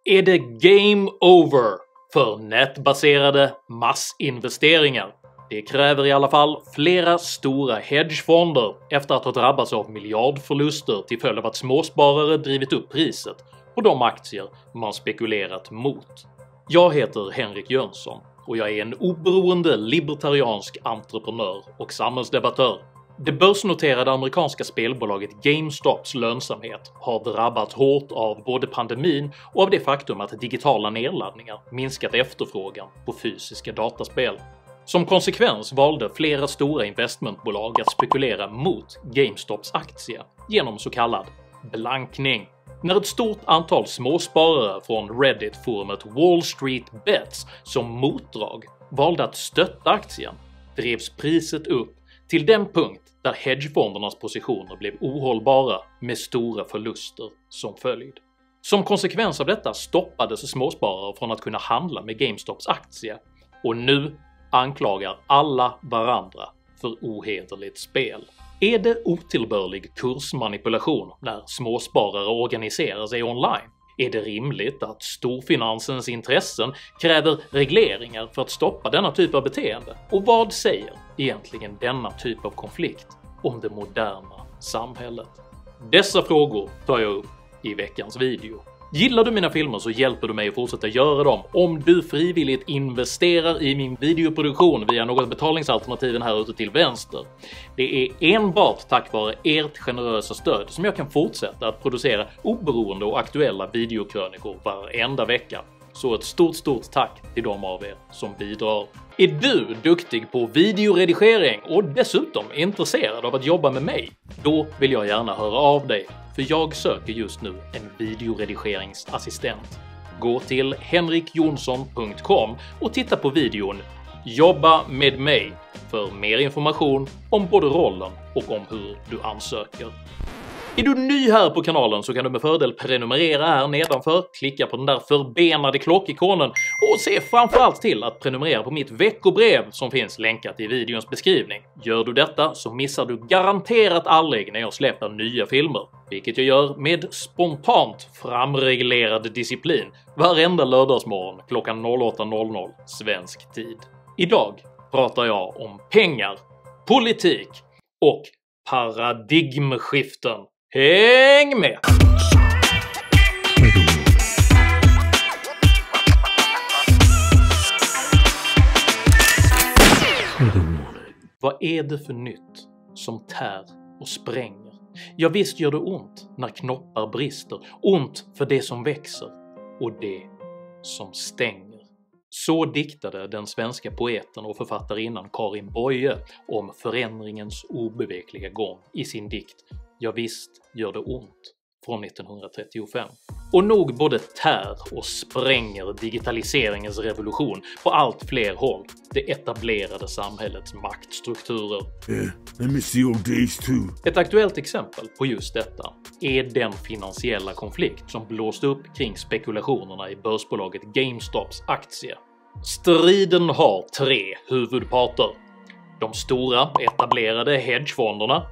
Är det game over för nätbaserade massinvesteringar? Det kräver i alla fall flera stora hedgefonder efter att ha drabbats av miljardförluster till följd av att småsparare drivit upp priset på de aktier man spekulerat mot. Jag heter Henrik Jönsson och jag är en oberoende libertariansk entreprenör och samhällsdebattör. Det börsnoterade amerikanska spelbolaget GameStops lönsamhet har drabbats hårt av både pandemin och av det faktum att digitala nedladdningar minskat efterfrågan på fysiska dataspel. Som konsekvens valde flera stora investmentbolag att spekulera mot GameStops aktie genom så kallad blankning. När ett stort antal småsparare från Reddit-forumet Wall Street Bets som motdrag valde att stötta aktien drevs priset upp till den punkt där hedgefondernas positioner blev ohållbara med stora förluster som följd. Som konsekvens av detta stoppades småsparare från att kunna handla med GameStops aktie, och nu anklagar alla varandra för ohederligt spel. Är det otillbörlig kursmanipulation när småsparare organiserar sig online? Är det rimligt att storfinansens intressen kräver regleringar för att stoppa denna typ av beteende? Och vad säger egentligen denna typ av konflikt om det moderna samhället? Dessa frågor tar jag upp i veckans video. Gillar du mina filmer så hjälper du mig att fortsätta göra dem om du frivilligt investerar i min videoproduktion via något betalningsalternativen här ute till vänster. Det är enbart tack vare ert generösa stöd som jag kan fortsätta att producera oberoende och aktuella videokrönikor varenda vecka. Så ett stort tack till de av er som bidrar. Är du duktig på videoredigering och dessutom intresserad av att jobba med mig? Då vill jag gärna höra av dig, för jag söker just nu en videoredigeringsassistent. Gå till henrikjonsson.com och titta på videon “Jobba med mig” för mer information om både rollen och om hur du ansöker. Är du ny här på kanalen så kan du med fördel prenumerera här nedanför, klicka på den där förbenade klockikonen och se framförallt till att prenumerera på mitt veckobrev som finns länkat i videons beskrivning. Gör du detta så missar du garanterat aldrig när jag släpper nya filmer, vilket jag gör med spontant framreglerad disciplin varenda lördagsmorgon klockan 08:00 svensk tid. Idag pratar jag om pengar, politik och paradigmskiften. Häng med! Vad är det för nytt som tär och spränger? Ja, visst gör det ont när knoppar brister, ont för det som växer och det som stänger. Så diktade den svenska poeten och författarinnan Karin Boye om förändringens obevekliga gång i sin dikt “Ja visst gör det ont” från 1935. Och nog både tär och spränger digitaliseringens revolution på allt fler håll det etablerade samhällets maktstrukturer. Let me see old days too. Ett aktuellt exempel på just detta är den finansiella konflikt som blåst upp kring spekulationerna i börsbolaget GameStops aktie. Striden har tre huvudparter: de stora etablerade hedgefonderna,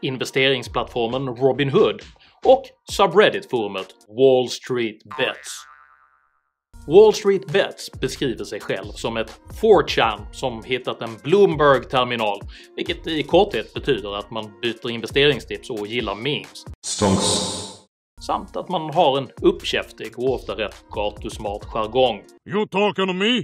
investeringsplattformen Robinhood och subreddit-forumet Wall Street Bets. Wall Street Bets beskriver sig själv som ett 4chan som hittat en Bloomberg-terminal, vilket i korthet betyder att man byter investeringstips och gillar memes. Stonks. Samt att man har en uppkäftig och ofta rätt gatusmart jargong. You talking to me?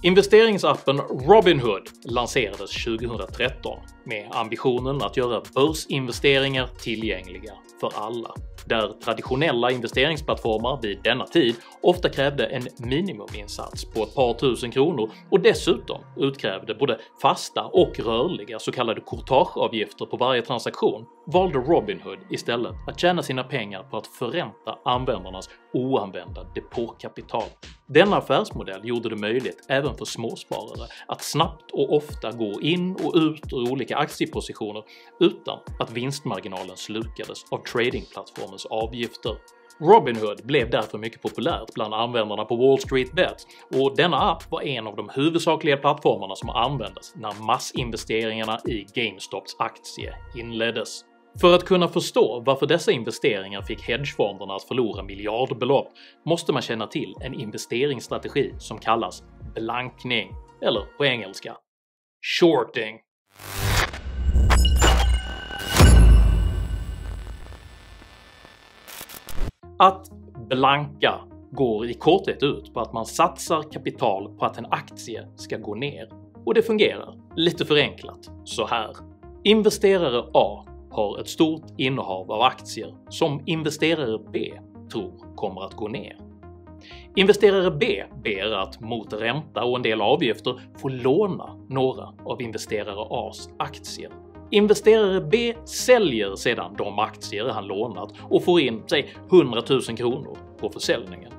Investeringsappen Robinhood lanserades 2013 med ambitionen att göra börsinvesteringar tillgängliga för alla. Där traditionella investeringsplattformar vid denna tid ofta krävde en minimuminsats på ett par tusen kronor och dessutom utkrävde både fasta och rörliga så kallade courtageavgifter på varje transaktion, valde Robinhood istället att tjäna sina pengar på att förränta användarnas oanvända depåkapital. Denna affärsmodell gjorde det möjligt även för småsparare att snabbt och ofta gå in och ut ur olika aktiepositioner utan att vinstmarginalen slukades av tradingplattformens avgifter. Robinhood blev därför mycket populärt bland användarna på Wall Street Bets, och denna app var en av de huvudsakliga plattformarna som användes när massinvesteringarna i GameStops aktie inleddes. För att kunna förstå varför dessa investeringar fick hedgefonderna att förlora miljardbelopp måste man känna till en investeringsstrategi som kallas blankning, eller på engelska shorting. Att blanka går i korthet ut på att man satsar kapital på att en aktie ska gå ner, och det fungerar, lite förenklat, så här. Investerare A har ett stort innehav av aktier som investerare B tror kommer att gå ner. Investerare B ber att mot ränta och en del avgifter få låna några av investerare A's aktier. Investerare B säljer sedan de aktier han lånat och får in, säg 100 000 kronor på försäljningen.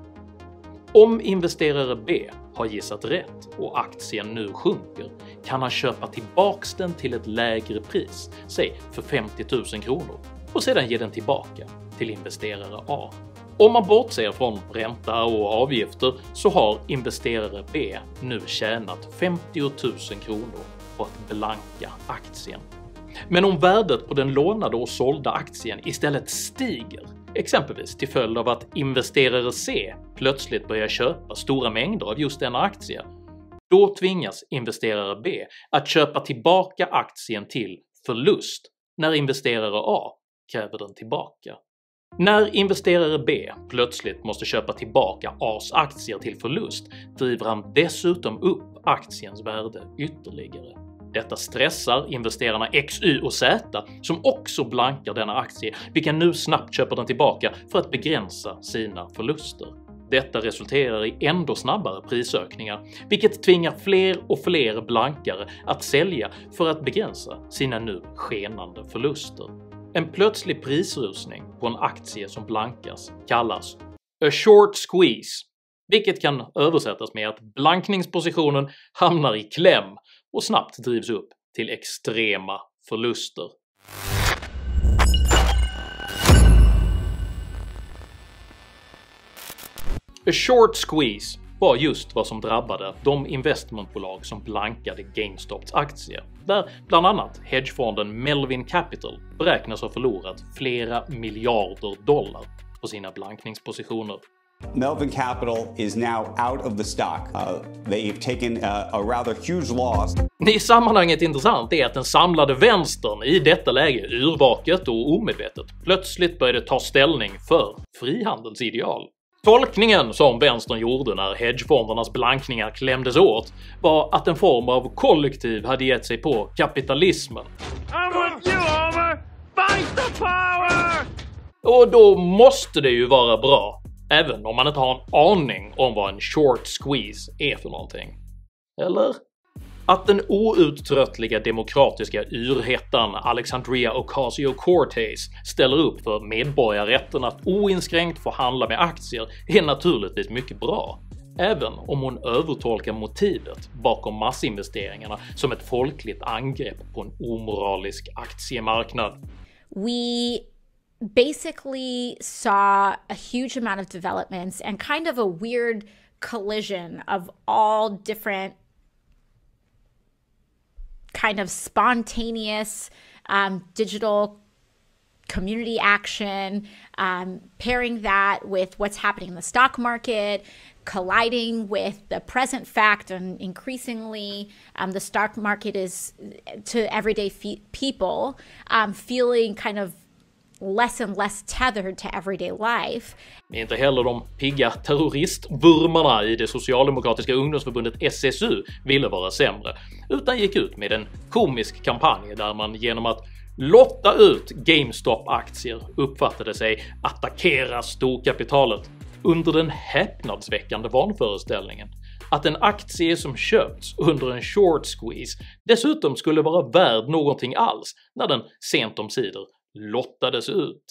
Om investerare B har gissat rätt och aktien nu sjunker kan han köpa tillbaks den till ett lägre pris, säg för 50 000 kronor, och sedan ge den tillbaka till investerare A. Om man bortser från ränta och avgifter så har investerare B nu tjänat 50 000 kronor på att blanka aktien. Men om värdet på den lånade och sålda aktien istället stiger, exempelvis till följd av att investerare C plötsligt börjar köpa stora mängder av just denna aktie, då tvingas investerare B att köpa tillbaka aktien till förlust när investerare A kräver den tillbaka. När investerare B plötsligt måste köpa tillbaka A's aktier till förlust driver han dessutom upp aktiens värde ytterligare. Detta stressar investerarna X, Y och Z som också blankar denna aktie, vilka nu snabbt köper den tillbaka för att begränsa sina förluster. Detta resulterar i ändå snabbare prisökningar, vilket tvingar fler och fler blankare att sälja för att begränsa sina nu skenande förluster. En plötslig prisrusning på en aktie som blankas kallas a short squeeze, vilket kan översättas med att blankningspositionen hamnar i kläm och snabbt drivs upp till extrema förluster. A short squeeze var just vad som drabbade de investmentbolag som blankade GameStops aktier, där bland annat hedgefonden Melvin Capital beräknas ha förlorat flera miljarder dollar på sina blankningspositioner. Melvin Capital is now out of the stock. They've taken a rather huge loss. I sammanhanget intressant är att den samlade vänstern i detta läge yrvaket och omedvetet plötsligt började ta ställning för frihandelsideal. Tolkningen som vänstern gjorde när hedgefondernas blankningar klämdes åt var att en form av kollektiv hade gett sig på kapitalismen. I'm with you, Homer! Fight the power! Och då måste det ju vara bra, även om man inte har en aning om vad en short squeeze är för någonting. Eller? Att den outtröttliga demokratiska yrhettan Alexandria Ocasio-Cortez ställer upp för medborgarrätten att oinskränkt få handla med aktier är naturligtvis mycket bra, även om hon övertolkar motivet bakom massinvesteringarna som ett folkligt angrepp på en omoralisk aktiemarknad. We basically saw a huge amount of developments and kind of a weird collision of all different kind of spontaneous digital community action, pairing that with what's happening in the stock market, colliding with the present fact, and increasingly the stock market is, to everyday people, feeling kind of less and less tethered to everyday life. Inte heller de pigga terroristvurmarna i det socialdemokratiska ungdomsförbundet SSU ville vara sämre, utan gick ut med en komisk kampanj där man genom att lotta ut GameStop-aktier uppfattade sig attackera storkapitalet under den häpnadsväckande vanföreställningen att en aktie som köpts under en short squeeze dessutom skulle vara värd någonting alls när den sent omsider lottades ut.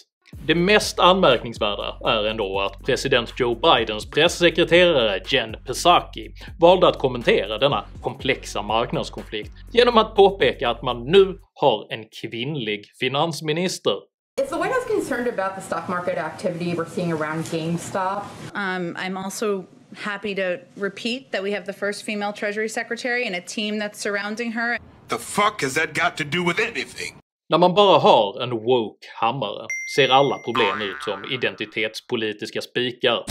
Det mest anmärkningsvärda är ändå att president Joe Bidens pressekreterare Jen Psaki valde att kommentera denna komplexa marknadskonflikt genom att påpeka att man nu har en kvinnlig finansminister. Is the White House concerned about the stock market activity we're seeing around GameStop? I'm also happy to repeat that we have the first female Treasury Secretary and a team that's surrounding her. The fuck has that got to do with anything? När man bara har en woke hammare ser alla problem ut som identitetspolitiska spikar,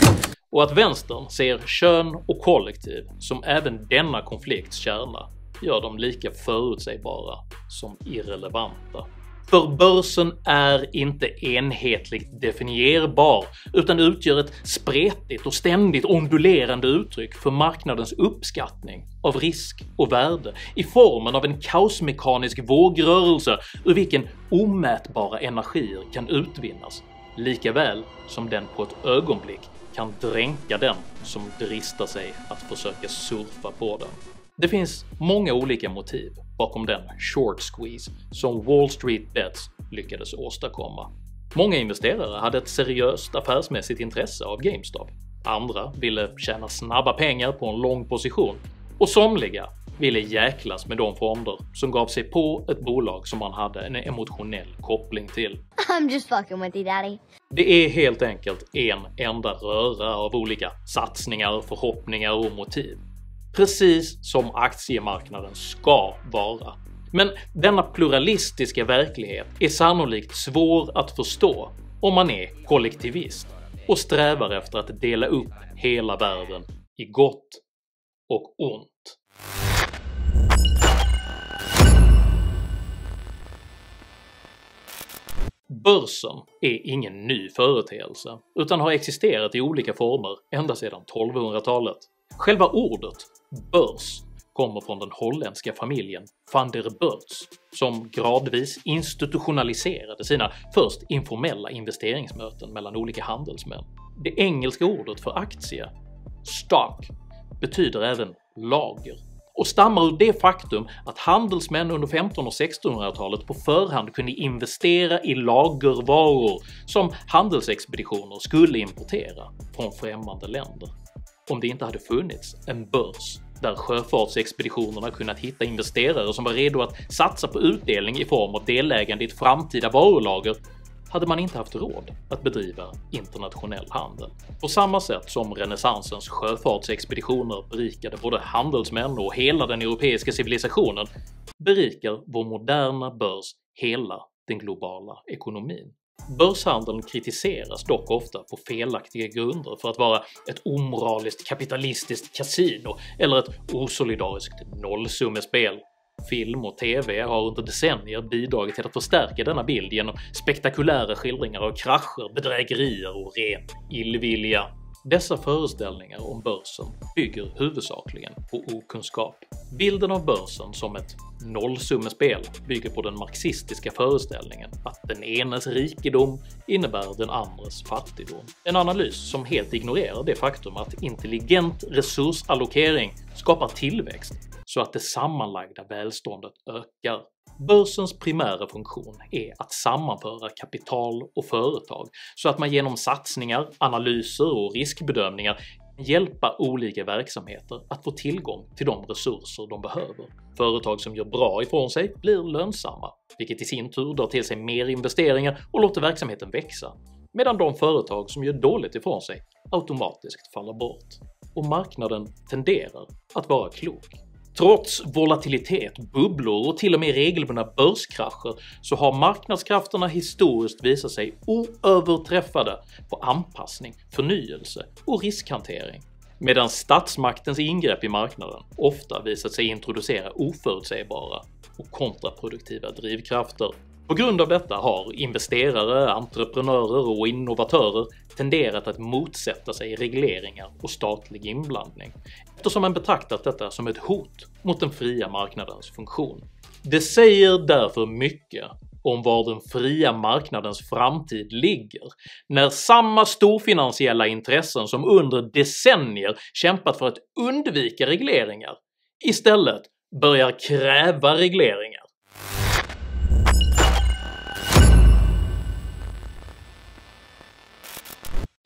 och att vänstern ser kön och kollektiv som även denna konflikts kärna gör dem lika förutsägbara som irrelevanta. För börsen är inte enhetligt definierbar utan utgör ett spretigt och ständigt ondulerande uttryck för marknadens uppskattning av risk och värde i formen av en kaosmekanisk vågrörelse ur vilken omätbara energier kan utvinnas, likaväl som den på ett ögonblick kan dränka den som dristar sig att försöka surfa på den. Det finns många olika motiv bakom den short squeeze som Wall Street Bets lyckades åstadkomma. Många investerare hade ett seriöst affärsmässigt intresse av GameStop, andra ville tjäna snabba pengar på en lång position, och somliga ville jäklas med de fonder som gav sig på ett bolag som man hade en emotionell koppling till. I'm just fucking with you, daddy. Det är helt enkelt en enda röra av olika satsningar, förhoppningar och motiv. Precis som aktiemarknaden ska vara. Men denna pluralistiska verklighet är sannolikt svår att förstå om man är kollektivist och strävar efter att dela upp hela världen i gott och ont. Börsen är ingen ny företeelse utan har existerat i olika former ända sedan 1200-talet. Själva ordet börs kommer från den holländska familjen van der Beurts som gradvis institutionaliserade sina först informella investeringsmöten mellan olika handelsmän. Det engelska ordet för aktie, stock, betyder även lager och stammar ur det faktum att handelsmän under 1500- och 1600-talet på förhand kunde investera i lagervaror som handelsexpeditioner skulle importera från främmande länder. Om det inte hade funnits en börs där sjöfartsexpeditionerna kunnat hitta investerare som var redo att satsa på utdelning i form av delägande i ett framtida varulager, hade man inte haft råd att bedriva internationell handel. På samma sätt som renässansens sjöfartsexpeditioner berikade både handelsmän och hela den europeiska civilisationen, berikar vår moderna börs hela den globala ekonomin. Börshandeln kritiseras dock ofta på felaktiga grunder för att vara ett omoraliskt kapitalistiskt kasino eller ett osolidariskt nollsummespel. Film och TV har under decennier bidragit till att förstärka denna bild genom spektakulära skildringar av krascher, bedrägerier och ren illvilja. Dessa föreställningar om börsen bygger huvudsakligen på okunskap. Bilden av börsen som ett nollsummespel bygger på den marxistiska föreställningen att den enes rikedom innebär den andres fattigdom. En analys som helt ignorerar det faktum att intelligent resursallokering skapar tillväxt så att det sammanlagda välståndet ökar. Börsens primära funktion är att sammanföra kapital och företag så att man genom satsningar, analyser och riskbedömningar hjälpa olika verksamheter att få tillgång till de resurser de behöver. Företag som gör bra ifrån sig blir lönsamma, vilket i sin tur drar till sig mer investeringar och låter verksamheten växa, medan de företag som gör dåligt ifrån sig automatiskt faller bort. Och marknaden tenderar att vara klok. Trots volatilitet, bubblor och till och med regelbundna börskrascher så har marknadskrafterna historiskt visat sig oöverträffade på anpassning, förnyelse och riskhantering, medan statsmaktens ingrepp i marknaden ofta visat sig introducera oförutsägbara och kontraproduktiva drivkrafter. På grund av detta har investerare, entreprenörer och innovatörer tenderat att motsätta sig regleringar och statlig inblandning, eftersom man betraktat detta som ett hot mot den fria marknadens funktion. Det säger därför mycket om var den fria marknadens framtid ligger, när samma storfinansiella intressen som under decennier kämpat för att undvika regleringar istället börjar kräva regleringar.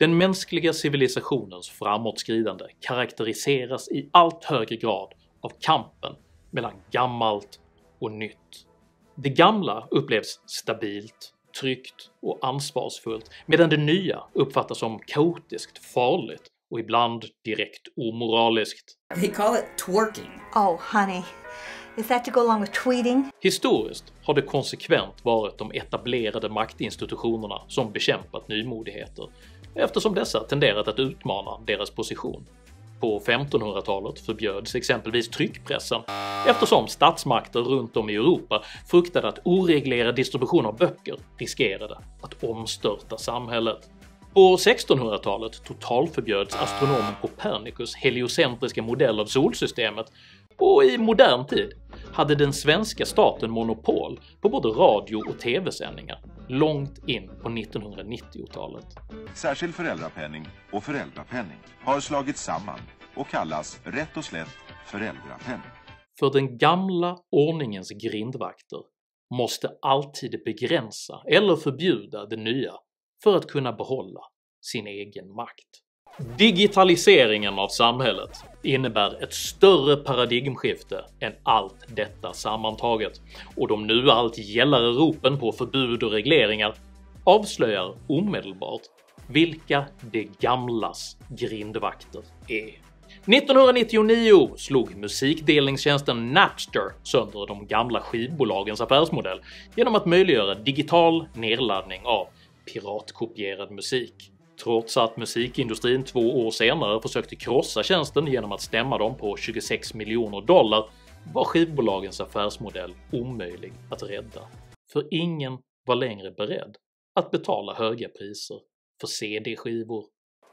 Den mänskliga civilisationens framåtskridande karaktäriseras i allt högre grad av kampen mellan gammalt och nytt. Det gamla upplevs stabilt, tryggt och ansvarsfullt, medan det nya uppfattas som kaotiskt, farligt och ibland direkt omoraliskt. They call it twerking. Oh, honey. Is that to go along with tweeting? Historiskt har det konsekvent varit de etablerade maktinstitutionerna som bekämpat nymodigheter, eftersom dessa tenderat att utmana deras position. På 1500-talet förbjöds exempelvis tryckpressen eftersom statsmakter runt om i Europa fruktade att oreglerad distribution av böcker riskerade att omstörta samhället. På 1600-talet totalförbjöds astronomen Copernicus heliocentriska modell av solsystemet, och i modern tid hade den svenska staten monopol på både radio- och tv-sändningar långt in på 1990-talet. Särskild föräldrapenning och föräldrapenning har slagits samman och kallas rätt och slätt föräldrapenning. För den gamla ordningens grindvakter måste alltid begränsa eller förbjuda det nya för att kunna behålla sin egen makt. Digitaliseringen av samhället innebär ett större paradigmskifte än allt detta sammantaget, och de nu allt gällare ropen på förbud och regleringar avslöjar omedelbart vilka det gamlas grindvakter är. 1999 slog musikdelningstjänsten Napster sönder de gamla skivbolagens affärsmodell genom att möjliggöra digital nedladdning av piratkopierad musik. Trots att musikindustrin 2 år senare försökte krossa tjänsten genom att stämma dem på $26 miljoner var skivbolagens affärsmodell omöjlig att rädda. För ingen var längre beredd att betala höga priser för CD-skivor.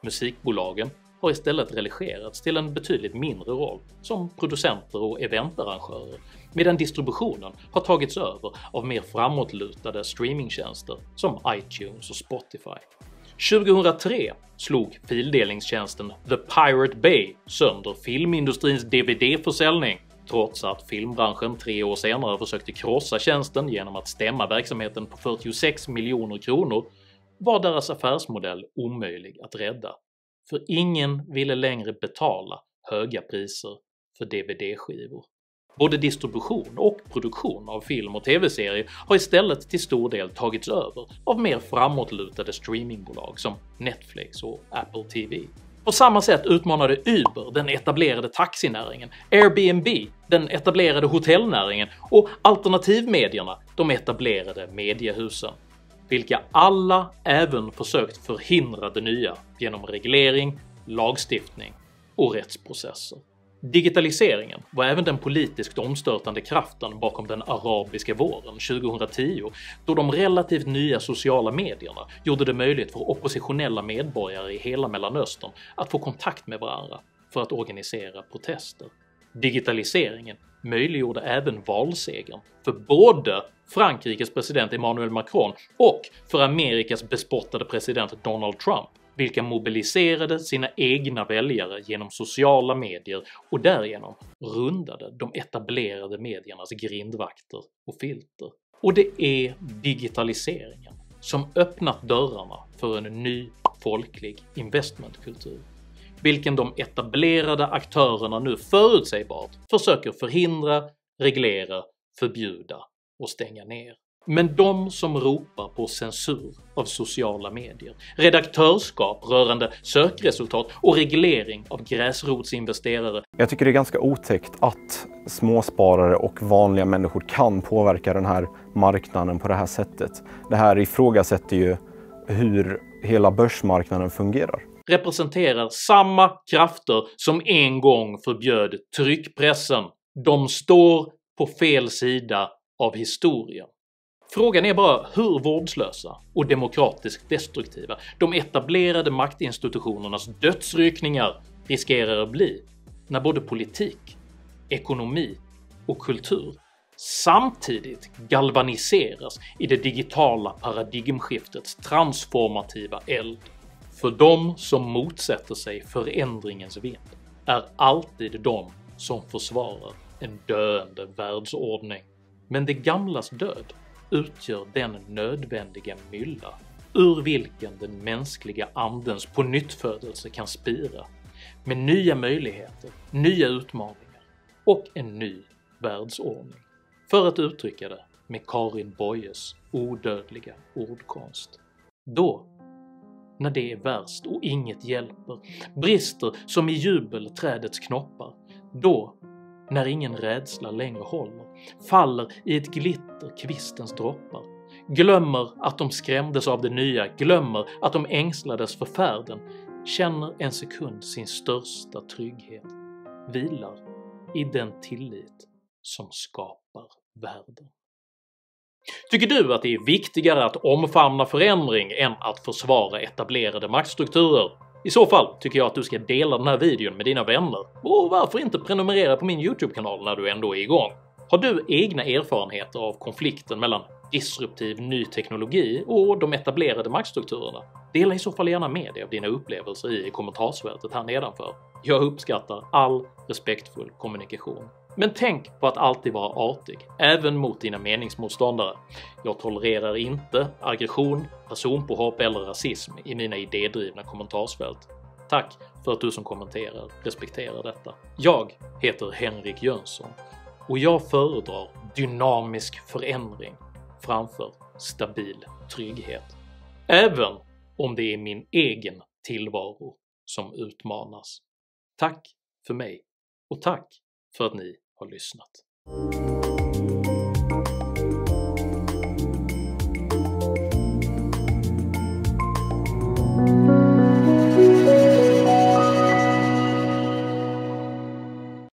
Musikbolagen har istället relegerats till en betydligt mindre roll som producenter och eventarrangörer, medan distributionen har tagits över av mer framåtlutade streamingtjänster som iTunes och Spotify. 2003 slog fildelningstjänsten The Pirate Bay sönder filmindustrins DVD-försäljning, trots att filmbranschen 3 år senare försökte krossa tjänsten genom att stämma verksamheten på $46 miljoner var deras affärsmodell omöjlig att rädda. För ingen ville längre betala höga priser för DVD-skivor. Både distribution och produktion av film och tv-serier har istället till stor del tagits över av mer framåtlutade streamingbolag som Netflix och Apple TV. På samma sätt utmanade Uber den etablerade taxinäringen, Airbnb den etablerade hotellnäringen och alternativmedierna de etablerade mediehusen, vilka alla även försökt förhindra det nya genom reglering, lagstiftning och rättsprocesser. Digitaliseringen var även den politiskt omstörtande kraften bakom den arabiska våren 2010, då de relativt nya sociala medierna gjorde det möjligt för oppositionella medborgare i hela Mellanöstern att få kontakt med varandra för att organisera protester. Digitaliseringen möjliggjorde även valsegern för både Frankrikes president Emmanuel Macron och för Amerikas bespottade president Donald Trump, vilka mobiliserade sina egna väljare genom sociala medier och därigenom rundade de etablerade mediernas grindvakter och filter. Och det är digitaliseringen som öppnat dörrarna för en ny folklig investmentkultur, vilken de etablerade aktörerna nu förutsägbart försöker förhindra, reglera, förbjuda och stänga ner. Men de som ropar på censur av sociala medier, redaktörskap rörande sökresultat och reglering av gräsrotsinvesterare. Jag tycker det är ganska otäckt att småsparare och vanliga människor kan påverka den här marknaden på det här sättet. Det här ifrågasätter ju hur hela börsmarknaden fungerar. Representerar samma krafter som en gång förbjöd tryckpressen. De står på fel sida av historien. Frågan är bara hur vårdslösa och demokratiskt destruktiva de etablerade maktinstitutionernas dödsryckningar riskerar att bli när både politik, ekonomi och kultur samtidigt galvaniseras i det digitala paradigmskiftets transformativa eld. För de som motsätter sig förändringens vind är alltid de som försvarar en döende världsordning. Men det gamlas död utgör den nödvändiga mylla ur vilken den mänskliga andens pånyttfödelse kan spira med nya möjligheter, nya utmaningar och en ny världsordning. För att uttrycka det med Karin Boyes odödliga ordkonst. Då, när det är värst och inget hjälper, brister som i jubelträdets knoppar, då när ingen rädsla längre håller, faller i ett glitter kvistens droppar, glömmer att de skrämdes av det nya, glömmer att de ängslades för färden, känner en sekund sin största trygghet, vilar i den tillit som skapar världen. Tycker du att det är viktigare att omfamna förändring än att försvara etablerade maktstrukturer? I så fall tycker jag att du ska dela den här videon med dina vänner, och varför inte prenumerera på min YouTube-kanal när du ändå är igång? Har du egna erfarenheter av konflikten mellan disruptiv ny teknologi och de etablerade maktstrukturerna? Dela i så fall gärna med dig av dina upplevelser i kommentarsfältet här nedanför. Jag uppskattar all respektfull kommunikation. Men tänk på att alltid vara artig, även mot dina meningsmotståndare. Jag tolererar inte aggression, personpåhopp eller rasism i mina idédrivna kommentarsfält. Tack för att du som kommenterar respekterar detta. Jag heter Henrik Jönsson och jag föredrar dynamisk förändring framför stabil trygghet. Även om det är min egen tillvaro som utmanas. Tack för mig och tack för att ni har lyssnat.